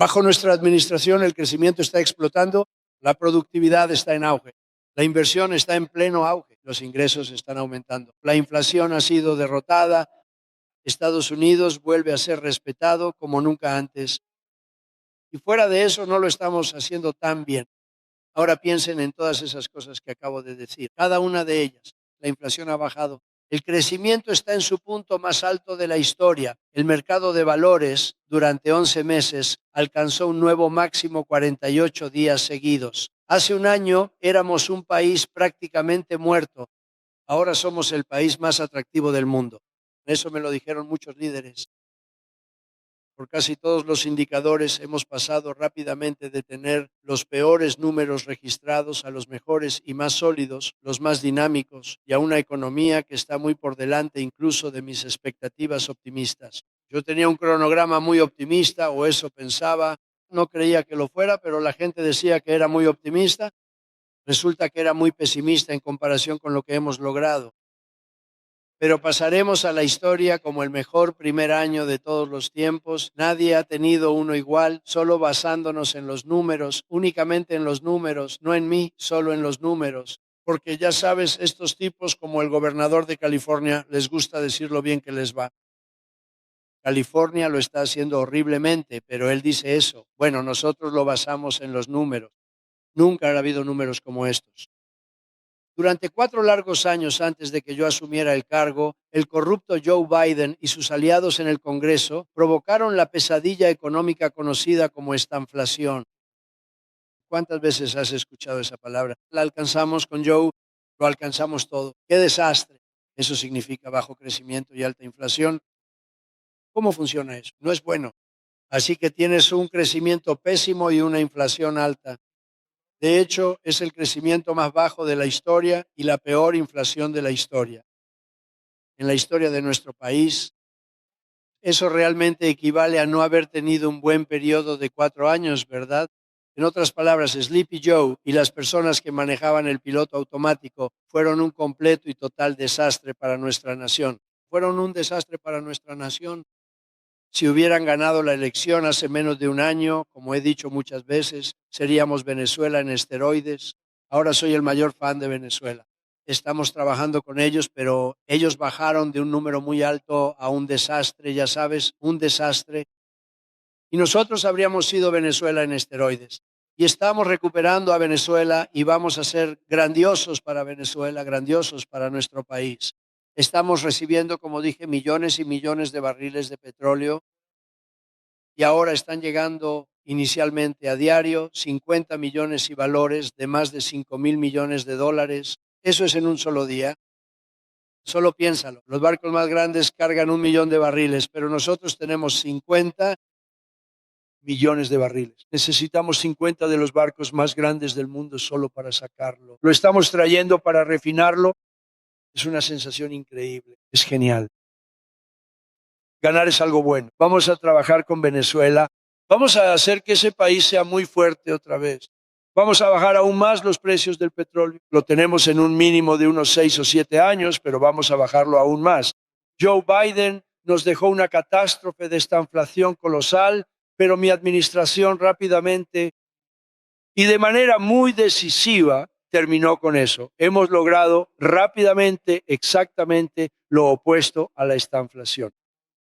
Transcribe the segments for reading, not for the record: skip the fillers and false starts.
Bajo nuestra administración el crecimiento está explotando, la productividad está en auge, la inversión está en pleno auge, los ingresos están aumentando, la inflación ha sido derrotada, Estados Unidos vuelve a ser respetado como nunca antes. Y fuera de eso no lo estamos haciendo tan bien. Ahora piensen en todas esas cosas que acabo de decir, cada una de ellas. La inflación ha bajado. El crecimiento está en su punto más alto de la historia. El mercado de valores durante 11 meses alcanzó un nuevo máximo 48 días seguidos. Hace un año éramos un país prácticamente muerto. Ahora somos el país más atractivo del mundo. Eso me lo dijeron muchos líderes. Por casi todos los indicadores hemos pasado rápidamente de tener los peores números registrados a los mejores y más sólidos, los más dinámicos, y a una economía que está muy por delante incluso de mis expectativas optimistas. Yo tenía un cronograma muy optimista, o eso pensaba, no creía que lo fuera, pero la gente decía que era muy optimista. Resulta que era muy pesimista en comparación con lo que hemos logrado. Pero pasaremos a la historia como el mejor primer año de todos los tiempos. Nadie ha tenido uno igual, solo basándonos en los números, únicamente en los números, no en mí, solo en los números. Porque ya sabes, estos tipos como el gobernador de California, les gusta decir lo bien que les va. California lo está haciendo horriblemente, pero él dice eso. Bueno, nosotros lo basamos en los números. Nunca ha habido números como estos. Durante 4 largos años antes de que yo asumiera el cargo, el corrupto Joe Biden y sus aliados en el Congreso provocaron la pesadilla económica conocida como estanflación. ¿Cuántas veces has escuchado esa palabra? La alcanzamos con Joe, lo alcanzamos todo. ¡Qué desastre! Eso significa bajo crecimiento y alta inflación. ¿Cómo funciona eso? No es bueno. Así que tienes un crecimiento pésimo y una inflación alta. De hecho, es el crecimiento más bajo de la historia y la peor inflación de la historia. En la historia de nuestro país, eso realmente equivale a no haber tenido un buen periodo de 4 años, ¿verdad? En otras palabras, Sleepy Joe y las personas que manejaban el piloto automático fueron un completo y total desastre para nuestra nación. Fueron un desastre para nuestra nación. Si hubieran ganado la elección hace menos de un año, como he dicho muchas veces, seríamos Venezuela en esteroides. Ahora soy el mayor fan de Venezuela. Estamos trabajando con ellos, pero ellos bajaron de un número muy alto a un desastre, ya sabes, un desastre. Y nosotros habríamos sido Venezuela en esteroides. Y estamos recuperando a Venezuela y vamos a ser grandiosos para Venezuela, grandiosos para nuestro país. Estamos recibiendo, como dije, millones y millones de barriles de petróleo y ahora están llegando inicialmente a diario 50 millones y valores de más de 5,000 millones de dólares. Eso es en un solo día. Solo piénsalo. Los barcos más grandes cargan 1 millón de barriles, pero nosotros tenemos 50 millones de barriles. Necesitamos 50 de los barcos más grandes del mundo solo para sacarlo. Lo estamos trayendo para refinarlo. Es una sensación increíble. Es genial. Ganar es algo bueno. Vamos a trabajar con Venezuela. Vamos a hacer que ese país sea muy fuerte otra vez. Vamos a bajar aún más los precios del petróleo. Lo tenemos en un mínimo de unos 6 o 7 años, pero vamos a bajarlo aún más. Joe Biden nos dejó una catástrofe de esta inflación colosal, pero mi administración rápidamente y de manera muy decisiva terminó con eso. Hemos logrado rápidamente, exactamente lo opuesto a la estanflación.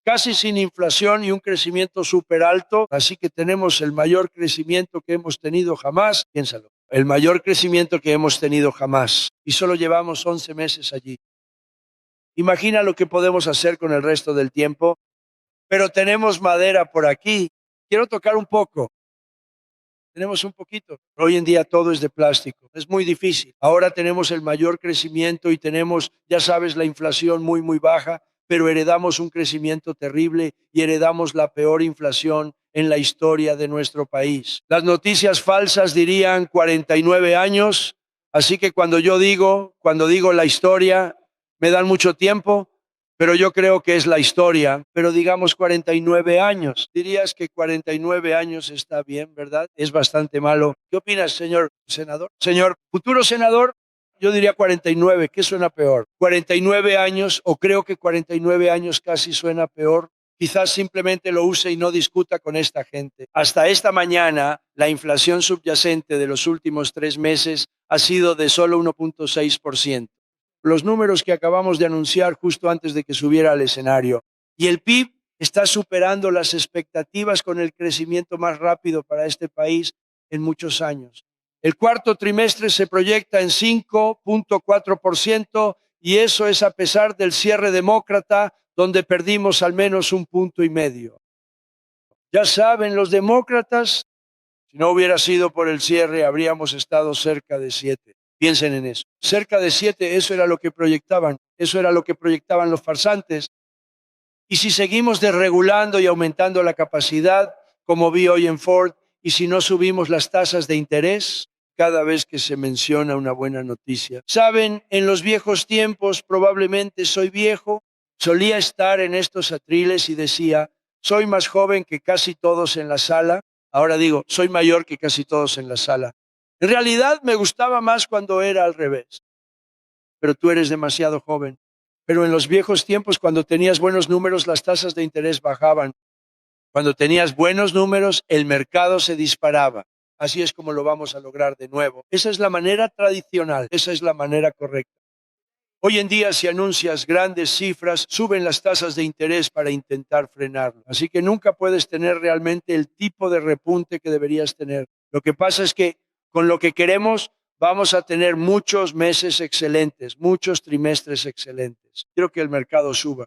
Casi sin inflación y un crecimiento súper alto, así que tenemos el mayor crecimiento que hemos tenido jamás. Piénsalo, el mayor crecimiento que hemos tenido jamás. Y solo llevamos 11 meses allí. Imagina lo que podemos hacer con el resto del tiempo, pero tenemos madera por aquí. Quiero tocar un poco. Tenemos un poquito. Hoy en día todo es de plástico. Es muy difícil. Ahora tenemos el mayor crecimiento y tenemos, ya sabes, la inflación muy, muy baja, pero heredamos un crecimiento terrible y heredamos la peor inflación en la historia de nuestro país. Las noticias falsas dirían 49 años, así que cuando digo la historia, me dan mucho tiempo, pero yo creo que es la historia, pero digamos 49 años. Dirías que 49 años está bien, ¿verdad? Es bastante malo. ¿Qué opinas, señor senador? Señor futuro senador, yo diría 49. ¿Qué suena peor? 49 años, o creo que 49 años casi suena peor Quizás simplemente lo use y no discuta con esta gente. Hasta esta mañana, la inflación subyacente de los últimos 3 meses ha sido de solo 1.6%. Los números que acabamos de anunciar justo antes de que subiera al escenario. Y el PIB está superando las expectativas con el crecimiento más rápido para este país en muchos años. El cuarto trimestre se proyecta en 5.4% y eso es a pesar del cierre demócrata, donde perdimos al menos 1,5 puntos. Ya saben, los demócratas, si no hubiera sido por el cierre, habríamos estado cerca de 7. Piensen en eso. Cerca de 7, eso era lo que proyectaban. Eso era lo que proyectaban los farsantes. Y si seguimos desregulando y aumentando la capacidad, como vi hoy en Ford, y si no subimos las tasas de interés, cada vez que se menciona una buena noticia. Saben, en los viejos tiempos, probablemente soy viejo, solía estar en estos atriles y decía, soy más joven que casi todos en la sala. Ahora digo, soy mayor que casi todos en la sala. En realidad me gustaba más cuando era al revés, pero tú eres demasiado joven. Pero en los viejos tiempos, cuando tenías buenos números, las tasas de interés bajaban. Cuando tenías buenos números, el mercado se disparaba. Así es como lo vamos a lograr de nuevo. Esa es la manera tradicional, esa es la manera correcta. Hoy en día, si anuncias grandes cifras, suben las tasas de interés para intentar frenarlo. Así que nunca puedes tener realmente el tipo de repunte que deberías tener. Lo que pasa es que con lo que queremos vamos a tener muchos meses excelentes, muchos trimestres excelentes. Quiero que el mercado suba.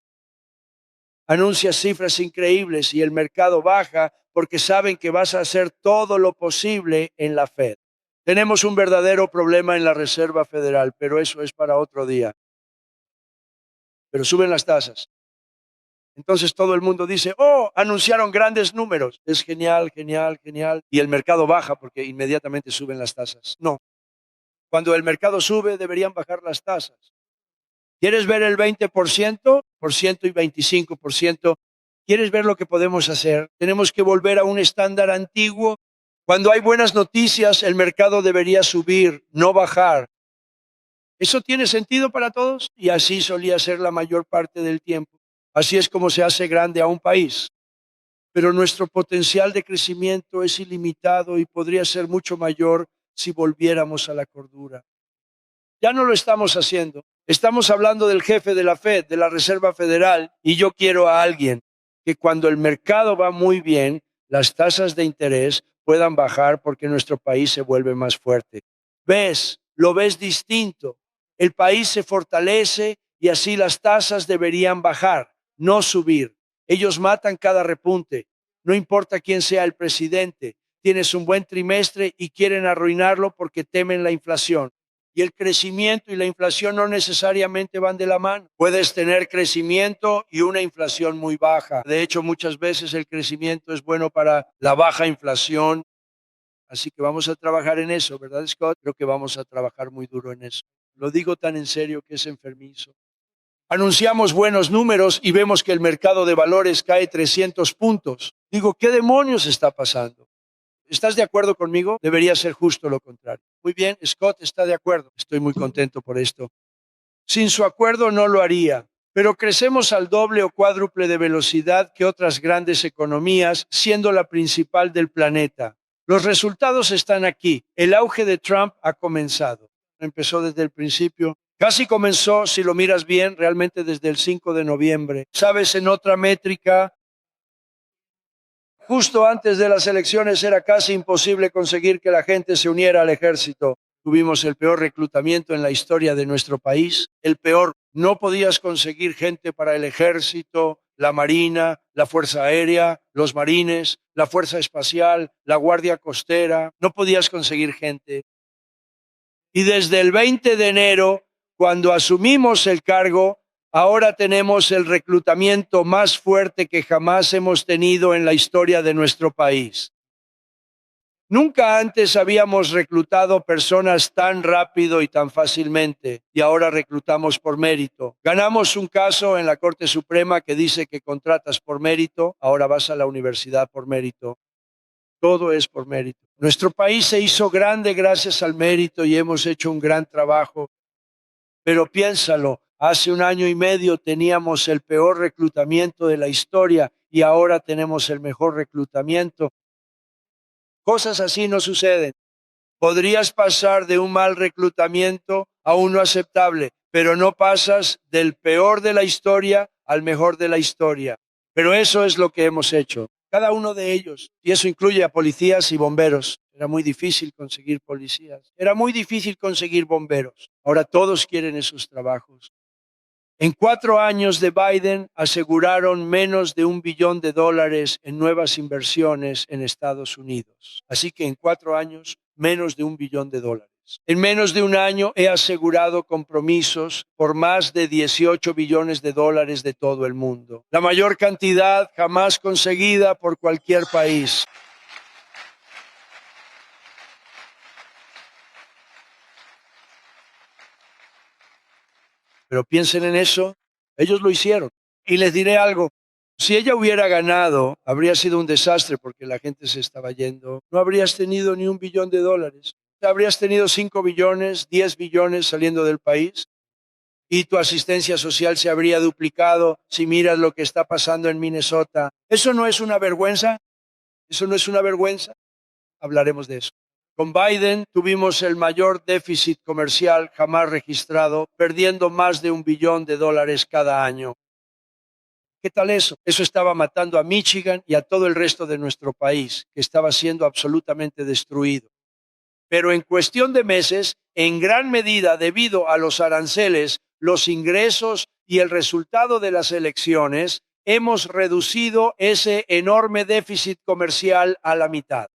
Anuncias cifras increíbles y el mercado baja porque saben que vas a hacer todo lo posible en la Fed. Tenemos un verdadero problema en la Reserva Federal, pero eso es para otro día. Pero suben las tasas. Entonces todo el mundo dice, oh, anunciaron grandes números. Es genial, genial, genial. Y el mercado baja porque inmediatamente suben las tasas. No. Cuando el mercado sube, deberían bajar las tasas. ¿Quieres ver el 20%? Por ciento y 25%. ¿Quieres ver lo que podemos hacer? Tenemos que volver a un estándar antiguo. Cuando hay buenas noticias, el mercado debería subir, no bajar. ¿Eso tiene sentido para todos? Y así solía ser la mayor parte del tiempo. Así es como se hace grande a un país. Pero nuestro potencial de crecimiento es ilimitado y podría ser mucho mayor si volviéramos a la cordura. Ya no lo estamos haciendo. Estamos hablando del jefe de la Fed, de la Reserva Federal, y yo quiero a alguien que cuando el mercado va muy bien, las tasas de interés puedan bajar porque nuestro país se vuelve más fuerte. ¿Ves? Lo ves distinto. El país se fortalece y así las tasas deberían bajar, no subir. Ellos matan cada repunte. No importa quién sea el presidente. Tienes un buen trimestre y quieren arruinarlo porque temen la inflación. Y el crecimiento y la inflación no necesariamente van de la mano. Puedes tener crecimiento y una inflación muy baja. De hecho, muchas veces el crecimiento es bueno para la baja inflación. Así que vamos a trabajar en eso, ¿verdad, Scott? Creo que vamos a trabajar muy duro en eso. Lo digo tan en serio que es enfermizo. Anunciamos buenos números y vemos que el mercado de valores cae 300 puntos. Digo, ¿qué demonios está pasando? ¿Estás de acuerdo conmigo? Debería ser justo lo contrario. Muy bien, Scott está de acuerdo. Estoy muy contento por esto. Sin su acuerdo no lo haría, pero crecemos al doble o cuádruple de velocidad que otras grandes economías, siendo la principal del planeta. Los resultados están aquí. El auge de Trump ha comenzado. Empezó desde el principio. Casi comenzó, si lo miras bien, realmente desde el 5 de noviembre. Sabes, en otra métrica, justo antes de las elecciones era casi imposible conseguir que la gente se uniera al ejército. Tuvimos el peor reclutamiento en la historia de nuestro país, el peor. No podías conseguir gente para el ejército, la marina, la fuerza aérea, los marines, la fuerza espacial, la guardia costera. No podías conseguir gente. Y desde el 20 de enero, cuando asumimos el cargo, ahora tenemos el reclutamiento más fuerte que jamás hemos tenido en la historia de nuestro país. Nunca antes habíamos reclutado personas tan rápido y tan fácilmente, y ahora reclutamos por mérito. Ganamos un caso en la Corte Suprema que dice que contratas por mérito, ahora vas a la universidad por mérito. Todo es por mérito. Nuestro país se hizo grande gracias al mérito y hemos hecho un gran trabajo. Pero piénsalo, Hace un año y medio teníamos el peor reclutamiento de la historia y ahora tenemos el mejor reclutamiento. Cosas así no suceden. Podrías pasar de un mal reclutamiento a uno aceptable, pero no pasas del peor de la historia al mejor de la historia. Pero eso es lo que hemos hecho, cada uno de ellos, y eso incluye a policías y bomberos. Era muy difícil conseguir policías, era muy difícil conseguir bomberos. Ahora todos quieren esos trabajos. En 4 años de Biden aseguraron menos de $1 billón en nuevas inversiones en Estados Unidos. Así que en 4 años, menos de $1 billón. En menos de un año he asegurado compromisos por más de $18 billones de todo el mundo. La mayor cantidad jamás conseguida por cualquier país. Pero piensen en eso, ellos lo hicieron. Y les diré algo, si ella hubiera ganado, habría sido un desastre porque la gente se estaba yendo. No habrías tenido ni $1 billón. Habrías tenido 5 billones, 10 billones saliendo del país y tu asistencia social se habría duplicado si miras lo que está pasando en Minnesota. ¿Eso no es una vergüenza? ¿Eso no es una vergüenza? Hablaremos de eso. Con Biden tuvimos el mayor déficit comercial jamás registrado, perdiendo más de $1 billón cada año. ¿Qué tal eso? Eso estaba matando a Michigan y a todo el resto de nuestro país, que estaba siendo absolutamente destruido. Pero en cuestión de meses, en gran medida debido a los aranceles, los ingresos y el resultado de las elecciones, hemos reducido ese enorme déficit comercial a la mitad.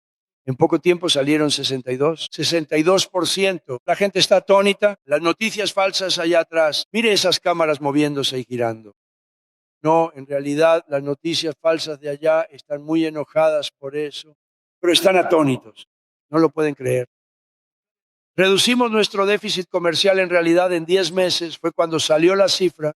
En poco tiempo salieron 62%. La gente está atónita, las noticias falsas allá atrás. Mire esas cámaras moviéndose y girando. No, en realidad las noticias falsas de allá están muy enojadas por eso, pero están atónitos, no lo pueden creer. Reducimos nuestro déficit comercial en realidad en 10 meses, fue cuando salió la cifra,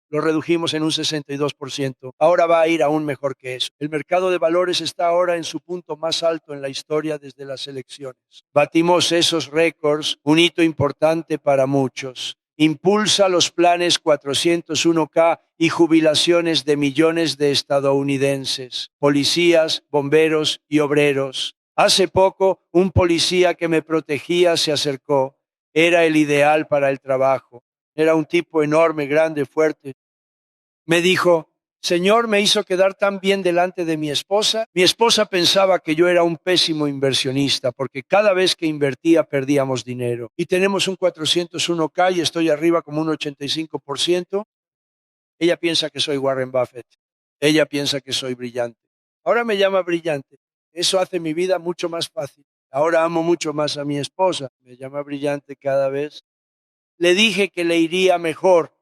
lo redujimos en un 62%. Ahora va a ir aún mejor que eso. El mercado de valores está ahora en su punto más alto en la historia desde las elecciones. Batimos esos récords, un hito importante para muchos. Impulsa los planes 401K y jubilaciones de millones de estadounidenses, policías, bomberos y obreros. Hace poco, un policía que me protegía se acercó. Era el ideal para el trabajo. Era un tipo enorme, grande, fuerte. Me dijo, Señor, me hizo quedar tan bien delante de mi esposa. Mi esposa pensaba que yo era un pésimo inversionista porque cada vez que invertía perdíamos dinero. Y tenemos un 401K y estoy arriba como un 85%. Ella piensa que soy Warren Buffett. Ella piensa que soy brillante. Ahora me llama brillante. Eso hace mi vida mucho más fácil. Ahora amo mucho más a mi esposa. Me llama brillante cada vez. Le dije que le iría mejor.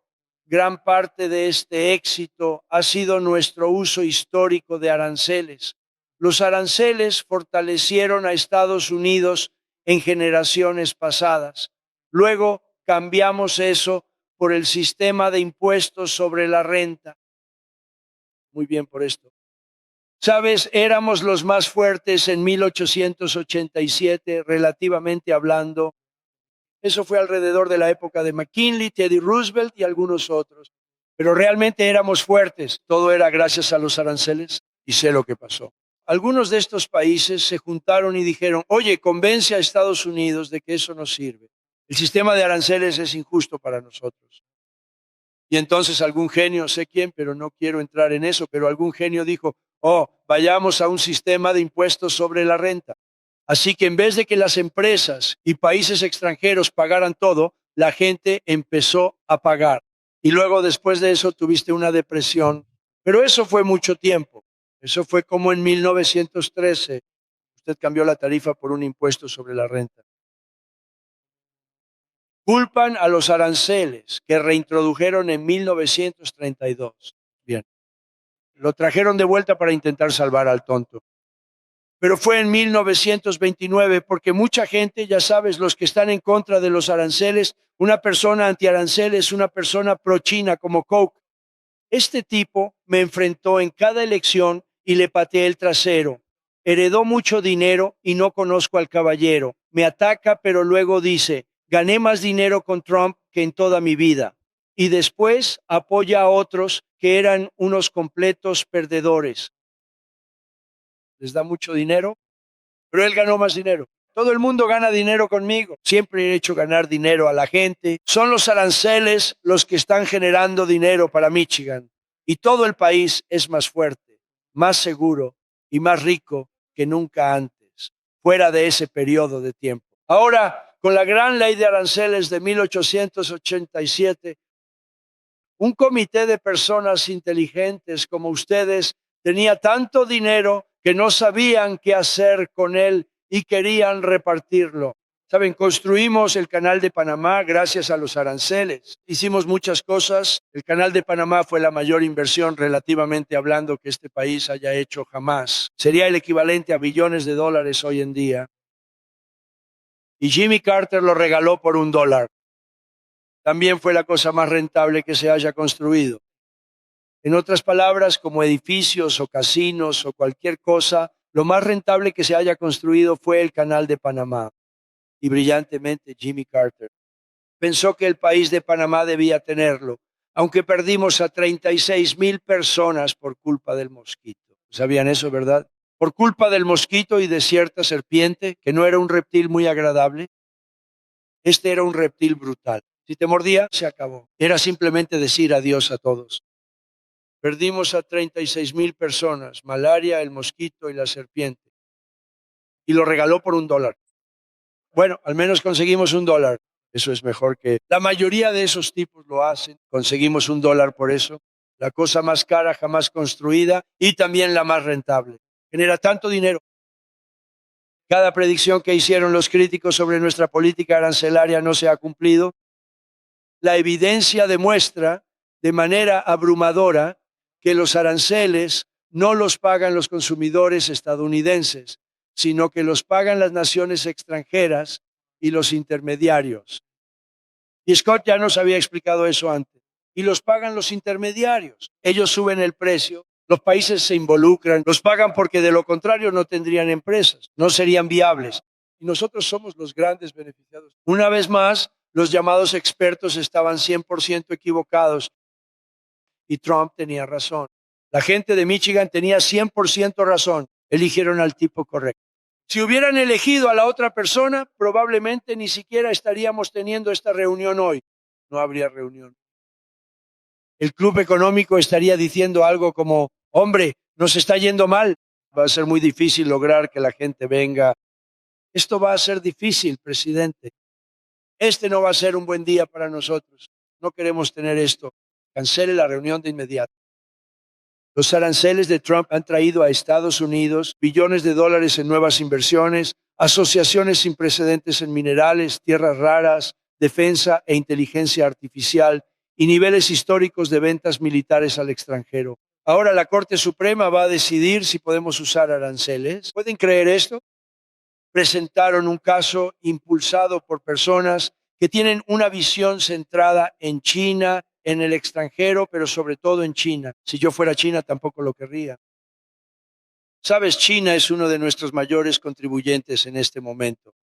Gran parte de este éxito ha sido nuestro uso histórico de aranceles. Los aranceles fortalecieron a Estados Unidos en generaciones pasadas. Luego cambiamos eso por el sistema de impuestos sobre la renta. Muy bien por esto. Sabes, éramos los más fuertes en 1887, relativamente hablando. Eso fue alrededor de la época de McKinley, Teddy Roosevelt y algunos otros. Pero realmente éramos fuertes. Todo era gracias a los aranceles y sé lo que pasó. Algunos de estos países se juntaron y dijeron, oye, convence a Estados Unidos de que eso no sirve. El sistema de aranceles es injusto para nosotros. Y entonces algún genio, sé quién, pero no quiero entrar en eso, pero algún genio dijo, oh, vayamos a un sistema de impuestos sobre la renta. Así que en vez de que las empresas y países extranjeros pagaran todo, la gente empezó a pagar. Y luego después de eso tuviste una depresión. Pero eso fue mucho tiempo. Eso fue como en 1913. Usted cambió la tarifa por un impuesto sobre la renta. Culpan a los aranceles que reintrodujeron en 1932. Bien. Lo trajeron de vuelta para intentar salvar al tonto. Pero fue en 1929 porque mucha gente, ya sabes, los que están en contra de los aranceles, una persona antiaranceles, una persona pro-China como Koch. Este tipo me enfrentó en cada elección y le pateé el trasero. Heredó mucho dinero y no conozco al caballero. Me ataca, pero luego dice, gané más dinero con Trump que en toda mi vida. y después apoya a otros que eran unos completos perdedores. Les da mucho dinero, pero él ganó más dinero. Todo el mundo gana dinero conmigo. Siempre he hecho ganar dinero a la gente. Son los aranceles los que están generando dinero para Michigan. Y todo el país es más fuerte, más seguro y más rico que nunca antes, fuera de ese periodo de tiempo. Ahora, con la gran ley de aranceles de 1887, un comité de personas inteligentes como ustedes tenía tanto dinero que no sabían qué hacer con él y querían repartirlo. Saben, construimos el canal de Panamá gracias a los aranceles. Hicimos muchas cosas. El canal de Panamá fue la mayor inversión relativamente hablando que este país haya hecho jamás. Sería el equivalente a billones de dólares hoy en día. Y Jimmy Carter lo regaló por $1. También fue la cosa más rentable que se haya construido. En otras palabras, como edificios o casinos o cualquier cosa, lo más rentable que se haya construido fue el Canal de Panamá. Y brillantemente Jimmy Carter pensó que el país de Panamá debía tenerlo, aunque perdimos a 36,000 personas por culpa del mosquito. ¿Sabían eso, verdad? Por culpa del mosquito y de cierta serpiente, que no era un reptil muy agradable. Este era un reptil brutal. Si te mordía, se acabó. Era simplemente decir adiós a todos. Perdimos a 36,000 personas, malaria, el mosquito y la serpiente. Y lo regaló por $1. Bueno, al menos conseguimos $1. Eso es mejor que... La mayoría de esos tipos lo hacen. Conseguimos $1 por eso. La cosa más cara jamás construida y también la más rentable. Genera tanto dinero. Cada predicción que hicieron los críticos sobre nuestra política arancelaria no se ha cumplido. La evidencia demuestra de manera abrumadora que los aranceles no los pagan los consumidores estadounidenses, sino que los pagan las naciones extranjeras y los intermediarios. Y Scott ya nos había explicado eso antes. Y los pagan los intermediarios. Ellos suben el precio, los países se involucran, los pagan porque de lo contrario no tendrían empresas, no serían viables. Y nosotros somos los grandes beneficiados. Una vez más, los llamados expertos estaban 100% equivocados y Trump tenía razón. La gente de Michigan tenía 100% razón. Eligieron al tipo correcto. Si hubieran elegido a la otra persona, probablemente ni siquiera estaríamos teniendo esta reunión hoy. No habría reunión. El club económico estaría diciendo algo como, hombre, nos está yendo mal. Va a ser muy difícil lograr que la gente venga. Esto va a ser difícil, presidente. Este no va a ser un buen día para nosotros. No queremos tener esto. Cancele la reunión de inmediato. Los aranceles de Trump han traído a Estados Unidos billones de dólares en nuevas inversiones, asociaciones sin precedentes en minerales, tierras raras, defensa e inteligencia artificial y niveles históricos de ventas militares al extranjero. Ahora la Corte Suprema va a decidir si podemos usar aranceles. ¿Pueden creer esto? Presentaron un caso impulsado por personas que tienen una visión centrada en China, en el extranjero, pero sobre todo en China. Si yo fuera China tampoco lo querría. Sabes, China es uno de nuestros mayores contribuyentes en este momento.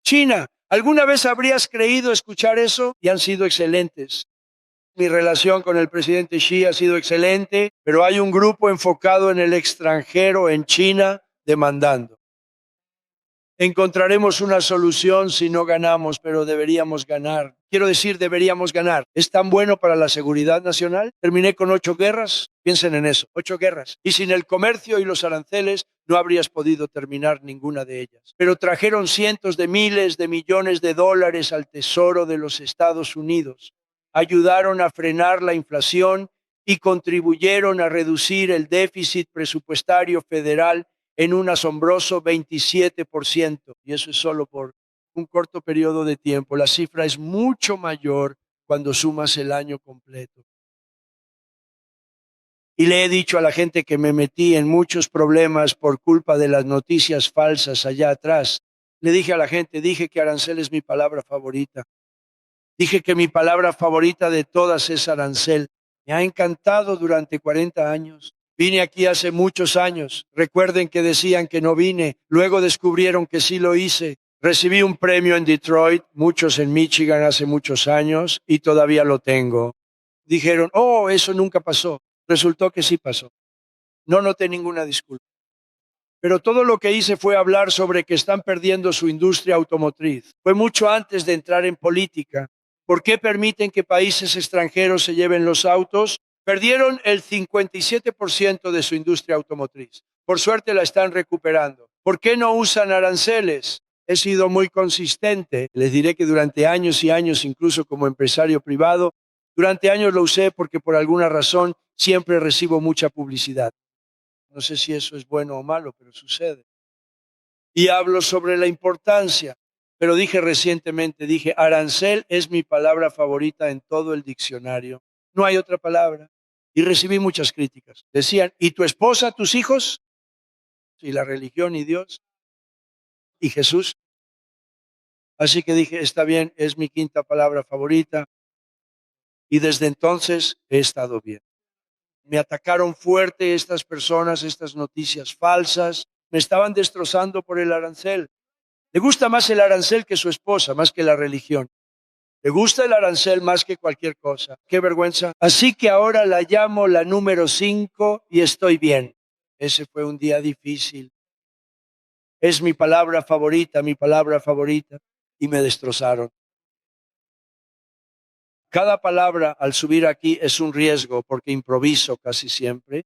China, ¿alguna vez habrías creído escuchar eso? Y han sido excelentes. Mi relación con el presidente Xi ha sido excelente, pero hay un grupo enfocado en el extranjero, en China, demandando. Encontraremos una solución si no ganamos, pero deberíamos ganar. Quiero decir, deberíamos ganar. ¿Es tan bueno para la seguridad nacional? Terminé con 8 guerras. Piensen en eso, 8 guerras. Y sin el comercio y los aranceles no habrías podido terminar ninguna de ellas. Pero trajeron cientos de miles de millones de dólares al Tesoro de los Estados Unidos. Ayudaron a frenar la inflación y contribuyeron a reducir el déficit presupuestario federal en un asombroso 27%, y eso es solo por un corto periodo de tiempo. La cifra es mucho mayor cuando sumas el año completo. Y le he dicho a la gente que me metí en muchos problemas por culpa de las noticias falsas allá atrás. Le dije a la gente, dije que arancel es mi palabra favorita. Dije que mi palabra favorita de todas es arancel. Me ha encantado durante 40 años. Vine aquí hace muchos años. Recuerden que decían que no vine. Luego descubrieron que sí lo hice. Recibí un premio en Detroit, muchos en Michigan hace muchos años y todavía lo tengo. Dijeron, oh, eso nunca pasó. Resultó que sí pasó. No noté ninguna disculpa. Pero todo lo que hice fue hablar sobre que están perdiendo su industria automotriz. Fue mucho antes de entrar en política. ¿Por qué permiten que países extranjeros se lleven los autos? Perdieron el 57% de su industria automotriz. Por suerte la están recuperando. ¿Por qué no usan aranceles? He sido muy consistente. Les diré que durante años y años, incluso como empresario privado, durante años lo usé porque por alguna razón siempre recibo mucha publicidad. No sé si eso es bueno o malo, pero sucede. Y hablo sobre la importancia. Pero dije recientemente, dije, arancel es mi palabra favorita en todo el diccionario. No hay otra palabra. Y recibí muchas críticas. Decían, ¿y tu esposa, tus hijos? Y la religión y Dios y Jesús. Así que dije, está bien, es mi quinta palabra favorita. Y desde entonces he estado bien. Me atacaron fuerte estas personas, estas noticias falsas. Me estaban destrozando por el arancel. Le gusta más el arancel que su esposa, más que la religión. Le gusta el arancel más que cualquier cosa. Qué vergüenza. Así que ahora la llamo la número 5 y estoy bien. Ese fue un día difícil. Es mi palabra favorita, mi palabra favorita. Y me destrozaron. Cada palabra al subir aquí es un riesgo porque improviso casi siempre.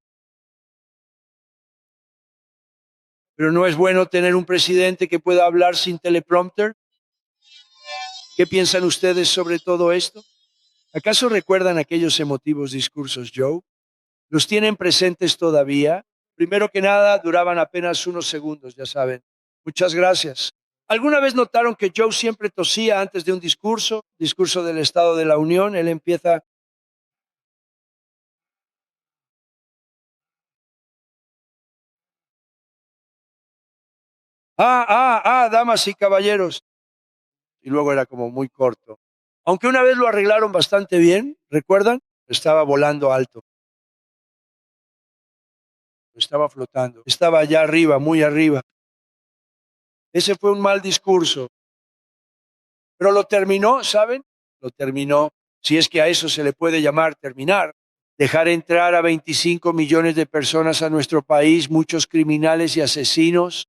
Pero no es bueno tener un presidente que pueda hablar sin teleprompter. ¿Qué piensan ustedes sobre todo esto? ¿Acaso recuerdan aquellos emotivos discursos, Joe? ¿Los tienen presentes todavía? Primero que nada, duraban apenas unos segundos, ya saben. Muchas gracias. ¿Alguna vez notaron que Joe siempre tosía antes de un discurso del Estado de la Unión? Él empieza... damas y caballeros. Y luego era como muy corto. Aunque una vez lo arreglaron bastante bien, ¿recuerdan? Estaba volando alto. Estaba flotando. Estaba allá arriba, muy arriba. Ese fue un mal discurso. Pero lo terminó, ¿saben? Lo terminó, si es que a eso se le puede llamar terminar. Dejar entrar a 25 millones de personas a nuestro país, muchos criminales y asesinos.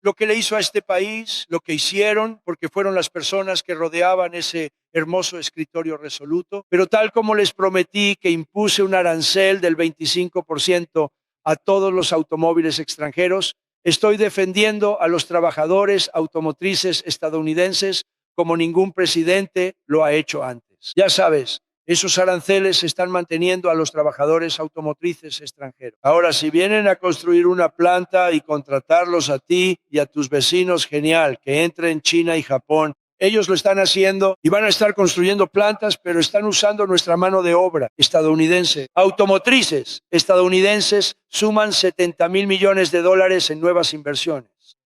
Lo que le hizo a este país, lo que hicieron, porque fueron las personas que rodeaban ese hermoso escritorio resoluto. Pero tal como les prometí que impuse un arancel del 25% a todos los automóviles extranjeros, estoy defendiendo a los trabajadores automotrices estadounidenses como ningún presidente lo ha hecho antes. Ya sabes, esos aranceles se están manteniendo a los trabajadores automotrices extranjeros. Ahora, si vienen a construir una planta y contratarlos a ti y a tus vecinos, genial, que entren China y Japón. Ellos lo están haciendo y van a estar construyendo plantas, pero están usando nuestra mano de obra estadounidense. Automotrices estadounidenses suman 70,000 millones de dólares en nuevas inversiones.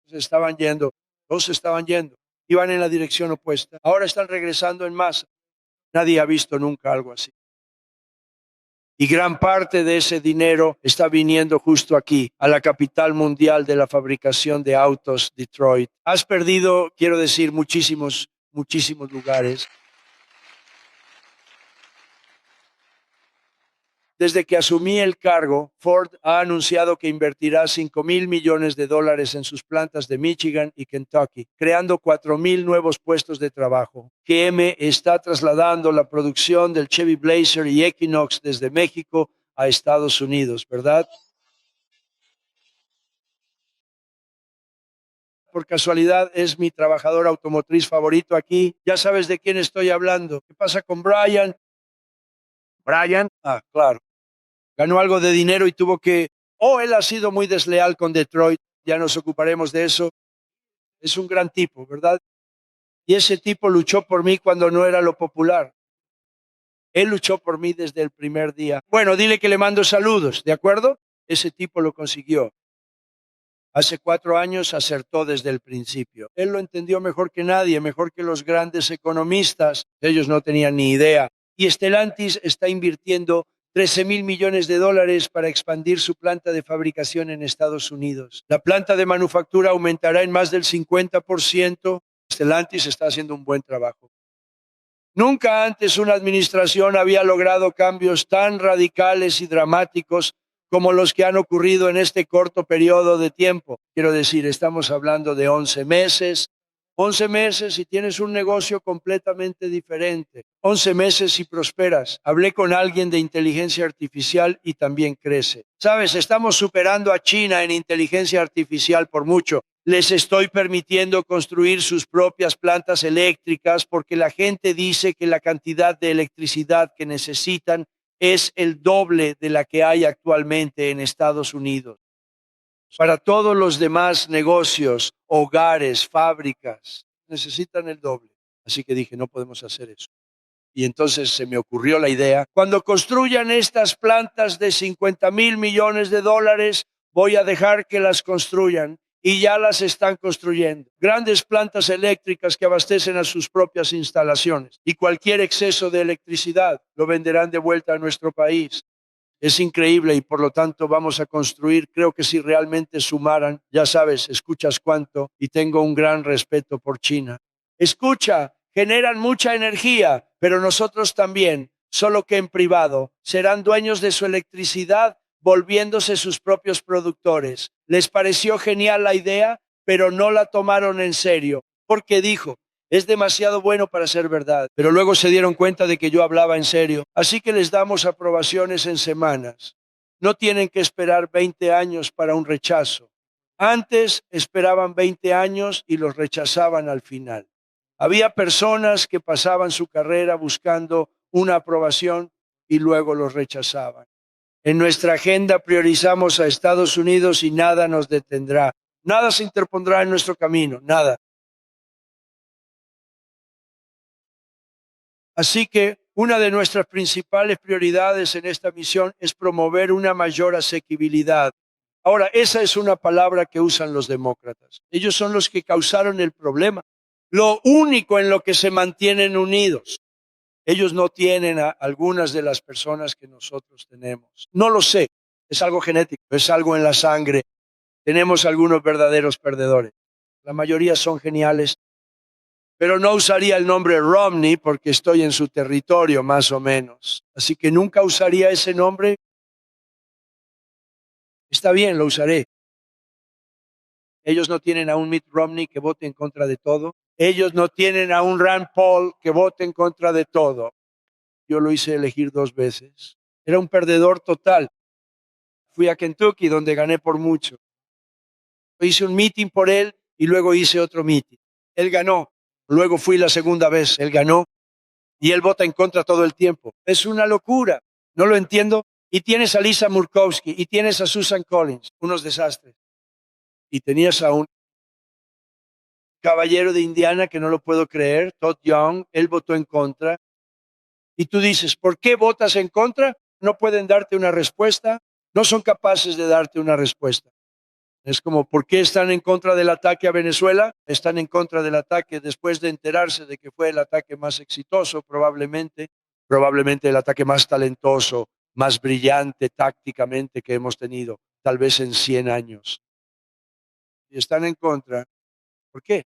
Se estaban yendo, todos se estaban yendo, iban en la dirección opuesta. Ahora están regresando en masa. Nadie ha visto nunca algo así. Y gran parte de ese dinero está viniendo justo aquí, a la capital mundial de la fabricación de autos, Detroit. Has perdido, quiero decir, muchísimos lugares. Desde que asumí el cargo, Ford ha anunciado que invertirá 5,000 millones de dólares en sus plantas de Michigan y Kentucky, creando 4,000 nuevos puestos de trabajo. GM está trasladando la producción del Chevy Blazer y Equinox desde México a Estados Unidos, ¿verdad? Por casualidad es mi trabajador automotriz favorito aquí. Ya sabes de quién estoy hablando. ¿Qué pasa con Brian? Brian, claro. Ganó algo de dinero y tuvo que, él ha sido muy desleal con Detroit, ya nos ocuparemos de eso. Es un gran tipo, ¿verdad? Y ese tipo luchó por mí cuando no era lo popular. Él luchó por mí desde el primer día. Bueno, dile que le mando saludos, ¿de acuerdo? Ese tipo lo consiguió. Hace 4 años acertó desde el principio. Él lo entendió mejor que nadie, mejor que los grandes economistas. Ellos no tenían ni idea. Y Stellantis está invirtiendo 13,000 millones de dólares para expandir su planta de fabricación en Estados Unidos. La planta de manufactura aumentará en más del 50%. Stellantis está haciendo un buen trabajo. Nunca antes una administración había logrado cambios tan radicales y dramáticos como los que han ocurrido en este corto periodo de tiempo. Quiero decir, estamos hablando de 11 meses. 11 meses y tienes un negocio completamente diferente. 11 meses y prosperas. Hablé con alguien de inteligencia artificial y también crece. Sabes, estamos superando a China en inteligencia artificial por mucho. Les estoy permitiendo construir sus propias plantas eléctricas porque la gente dice que la cantidad de electricidad que necesitan es el doble de la que hay actualmente en Estados Unidos. Para todos los demás negocios, hogares, fábricas, necesitan el doble. Así que dije, no podemos hacer eso. Y entonces se me ocurrió la idea, cuando construyan estas plantas de 50,000 millones de dólares, voy a dejar que las construyan y ya las están construyendo. Grandes plantas eléctricas que abastecen a sus propias instalaciones y cualquier exceso de electricidad lo venderán de vuelta a nuestro país. Es increíble y por lo tanto vamos a construir, creo que si realmente sumaran, ya sabes, escuchas cuánto y tengo un gran respeto por China. Escucha, generan mucha energía, pero nosotros también, solo que en privado, serán dueños de su electricidad volviéndose sus propios productores. Les pareció genial la idea, pero no la tomaron en serio, porque dijo, es demasiado bueno para ser verdad, pero luego se dieron cuenta de que yo hablaba en serio. Así que les damos aprobaciones en semanas. No tienen que esperar 20 años para un rechazo. Antes esperaban 20 años y los rechazaban al final. Había personas que pasaban su carrera buscando una aprobación y luego los rechazaban. En nuestra agenda priorizamos a Estados Unidos y nada nos detendrá. Nada se interpondrá en nuestro camino, nada. Así que una de nuestras principales prioridades en esta misión es promover una mayor asequibilidad. Ahora, esa es una palabra que usan los demócratas. Ellos son los que causaron el problema. Lo único en lo que se mantienen unidos. Ellos no tienen a algunas de las personas que nosotros tenemos. No lo sé. Es algo genético, es algo en la sangre. Tenemos algunos verdaderos perdedores. La mayoría son geniales. Pero no usaría el nombre Romney porque estoy en su territorio, más o menos. Así que nunca usaría ese nombre. Está bien, lo usaré. Ellos no tienen a un Mitt Romney que vote en contra de todo. Ellos no tienen a un Rand Paul que vote en contra de todo. Yo lo hice elegir 2 veces. Era un perdedor total. Fui a Kentucky donde gané por mucho. Hice un meeting por él y luego hice otro meeting. Él ganó. Luego fui la segunda vez. Él ganó. Y él vota en contra todo el tiempo. Es una locura. No lo entiendo. Y tienes a Lisa Murkowski y tienes a Susan Collins, unos desastres. Y tenías a un caballero de Indiana que no lo puedo creer, Todd Young, él votó en contra. Y tú dices, ¿por qué votas en contra? No pueden darte una respuesta, no son capaces de darte una respuesta. Es como, ¿por qué están en contra del ataque a Venezuela? Están en contra del ataque después de enterarse de que fue el ataque más exitoso, probablemente el ataque más talentoso, más brillante tácticamente que hemos tenido, tal vez en 100 años. Y están en contra. ¿Por qué?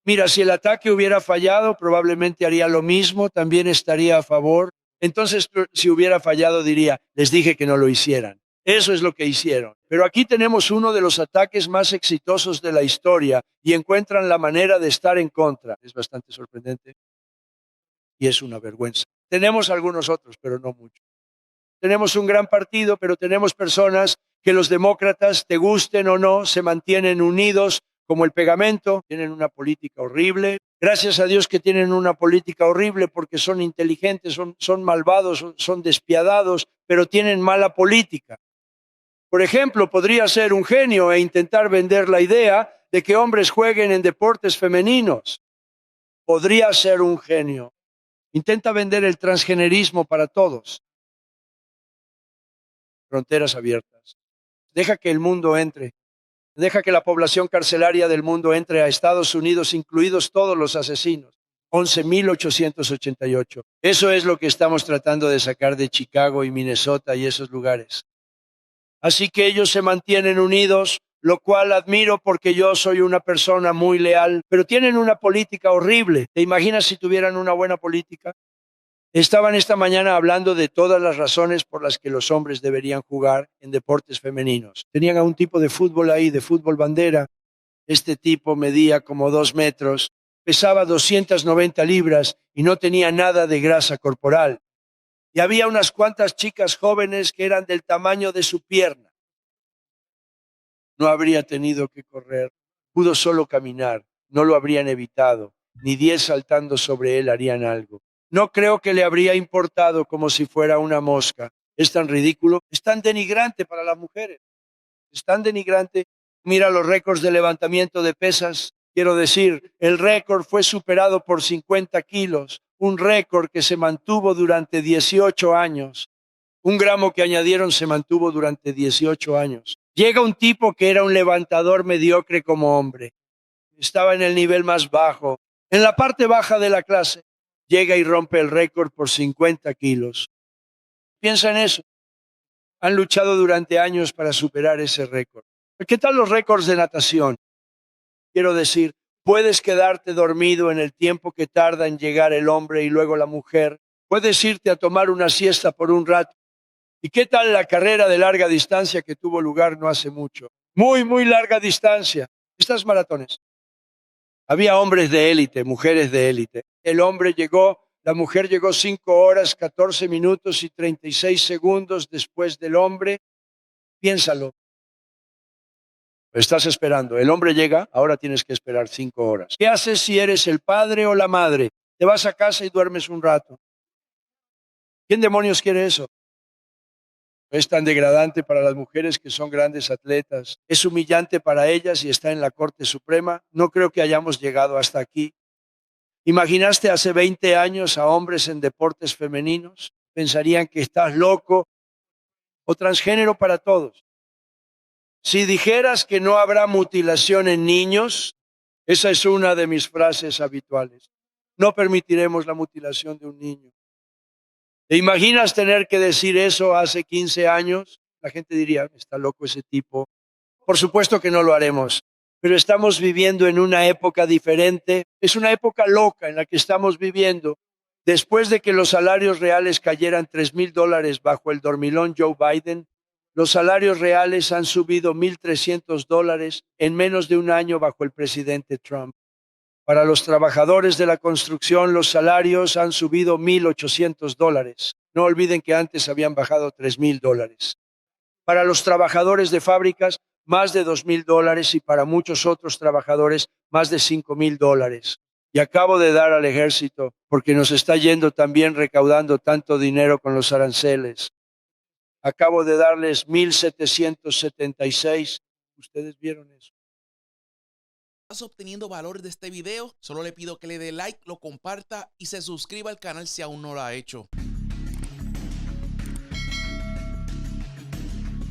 Mira, si el ataque hubiera fallado, probablemente haría lo mismo, también estaría a favor. Entonces, si hubiera fallado, diría, les dije que no lo hicieran. Eso es lo que hicieron. Pero aquí tenemos uno de los ataques más exitosos de la historia y encuentran la manera de estar en contra. Es bastante sorprendente y es una vergüenza. Tenemos algunos otros, pero no muchos. Tenemos un gran partido, pero tenemos personas que los demócratas, te gusten o no, se mantienen unidos como el pegamento, tienen una política horrible. Gracias a Dios que tienen una política horrible porque son inteligentes, son malvados, son despiadados, pero tienen mala política. Por ejemplo, podría ser un genio e intentar vender la idea de que hombres jueguen en deportes femeninos. Podría ser un genio. Intenta vender el transgenerismo para todos. Fronteras abiertas. Deja que el mundo entre. Deja que la población carcelaria del mundo entre a Estados Unidos, incluidos todos los asesinos. 11.888. Eso es lo que estamos tratando de sacar de Chicago y Minnesota y esos lugares. Así que ellos se mantienen unidos, lo cual admiro porque yo soy una persona muy leal, pero tienen una política horrible. ¿Te imaginas si tuvieran una buena política? Estaban esta mañana hablando de todas las razones por las que los hombres deberían jugar en deportes femeninos. Tenían a un tipo de fútbol ahí, de fútbol bandera. Este tipo medía como 2 metros, pesaba 290 libras y no tenía nada de grasa corporal. Y había unas cuantas chicas jóvenes que eran del tamaño de su pierna. No habría tenido que correr, pudo solo caminar, no lo habrían evitado, ni 10 saltando sobre él harían algo. No creo que le habría importado como si fuera una mosca. Es tan ridículo, es tan denigrante para las mujeres, es tan denigrante. Mira los récords de levantamiento de pesas. Quiero decir, el récord fue superado por 50 kilos, un récord que se mantuvo durante 18 años. Un gramo que añadieron se mantuvo durante 18 años. Llega un tipo que era un levantador mediocre como hombre. Estaba en el nivel más bajo, en la parte baja de la clase. Llega y rompe el récord por 50 kilos. Piensa en eso. Han luchado durante años para superar ese récord. ¿Qué tal los récords de natación? Quiero decir, puedes quedarte dormido en el tiempo que tarda en llegar el hombre y luego la mujer. Puedes irte a tomar una siesta por un rato. ¿Y qué tal la carrera de larga distancia que tuvo lugar no hace mucho? Muy, muy larga distancia. Estas maratones. Había hombres de élite, mujeres de élite. El hombre llegó, la mujer llegó 5 horas, 14 minutos y 36 segundos después del hombre. Piénsalo. Estás esperando. El hombre llega, ahora tienes que esperar 5 horas. ¿Qué haces si eres el padre o la madre? Te vas a casa y duermes un rato. ¿Quién demonios quiere eso? Es tan degradante para las mujeres que son grandes atletas. Es humillante para ellas y está en la Corte Suprema. No creo que hayamos llegado hasta aquí. ¿Imaginaste hace 20 años a hombres en deportes femeninos? Pensarían que estás loco o transgénero para todos. Si dijeras que no habrá mutilación en niños, esa es una de mis frases habituales. No permitiremos la mutilación de un niño. ¿Te imaginas tener que decir eso hace 15 años? La gente diría, está loco ese tipo. Por supuesto que no lo haremos, pero estamos viviendo en una época diferente. Es una época loca en la que estamos viviendo. Después de que los salarios reales cayeran $3,000 bajo el dormilón Joe Biden, los salarios reales han subido $1,300 en menos de un año bajo el presidente Trump. Para los trabajadores de la construcción, los salarios han subido $1,800. No olviden que antes habían bajado $3,000. Para los trabajadores de fábricas, más de $2,000 y para muchos otros trabajadores, más de $5,000. Y acabo de dar al ejército porque nos está yendo también recaudando tanto dinero con los aranceles. Acabo de darles 1,776. ¿Ustedes vieron eso? ¿Estás obteniendo valor de este video? Solo le pido que le dé like, lo comparta y se suscriba al canal si aún no lo ha hecho.